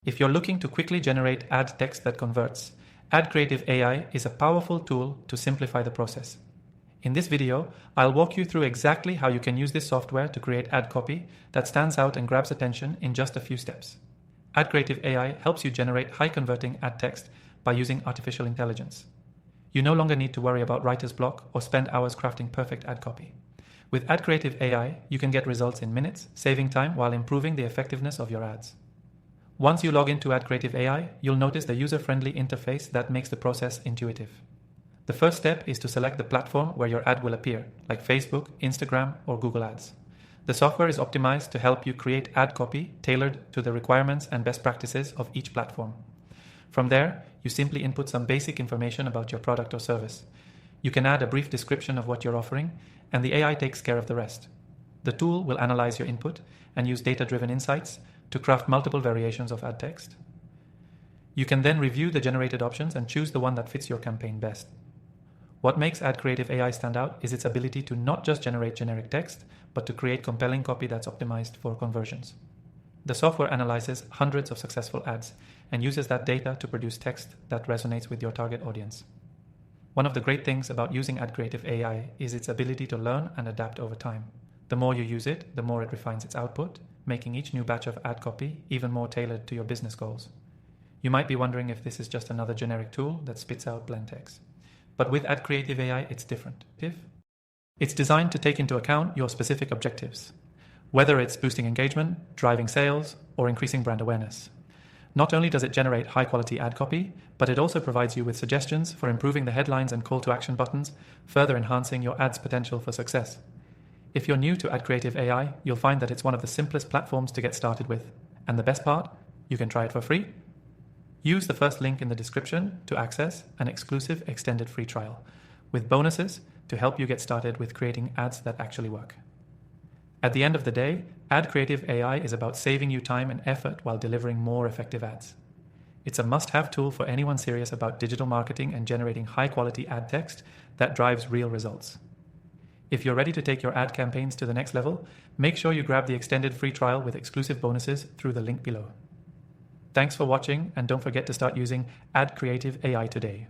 If you're looking to quickly generate ad text that converts, AdCreative AI is a powerful tool to simplify the process. In this video, I'll walk you through exactly how you can use this software to create ad copy that stands out and grabs attention in just a few steps. AdCreative AI helps you generate high-converting ad text by using artificial intelligence. You no longer need to worry about writer's block or spend hours crafting perfect ad copy. With AdCreative AI, you can get results in minutes, saving time while improving the effectiveness of your ads. Once you log into AdCreative AI, you'll notice the user-friendly interface that makes the process intuitive. The first step is to select the platform where your ad will appear, like Facebook, Instagram, or Google Ads. The software is optimized to help you create ad copy tailored to the requirements and best practices of each platform. From there, you simply input some basic information about your product or service. You can add a brief description of what you're offering, and the AI takes care of the rest. The tool will analyze your input and use data-driven insights to craft multiple variations of ad text. You can then review the generated options and choose the one that fits your campaign best. What makes AdCreative AI stand out is its ability to not just generate generic text, but to create compelling copy that's optimized for conversions. The software analyzes hundreds of successful ads and uses that data to produce text that resonates with your target audience. One of the great things about using AdCreative AI is its ability to learn and adapt over time. The more you use it, the more it refines its output, making each new batch of ad copy even more tailored to your business goals. You might be wondering if this is just another generic tool that spits out blend text. But with AdCreative AI, it's different. It's designed to take into account your specific objectives, whether it's boosting engagement, driving sales, or increasing brand awareness. Not only does it generate high-quality ad copy, but it also provides you with suggestions for improving the headlines and call-to-action buttons, further enhancing your ad's potential for success. If you're new to AdCreative AI, you'll find that it's one of the simplest platforms to get started with. And the best part, you can try it for free. Use the first link in the description to access an exclusive extended free trial, with bonuses to help you get started with creating ads that actually work. At the end of the day, AdCreative AI is about saving you time and effort while delivering more effective ads. It's a must-have tool for anyone serious about digital marketing and generating high-quality ad text that drives real results. If you're ready to take your ad campaigns to the next level, make sure you grab the extended free trial with exclusive bonuses through the link below. Thanks for watching, and don't forget to start using AdCreative AI today.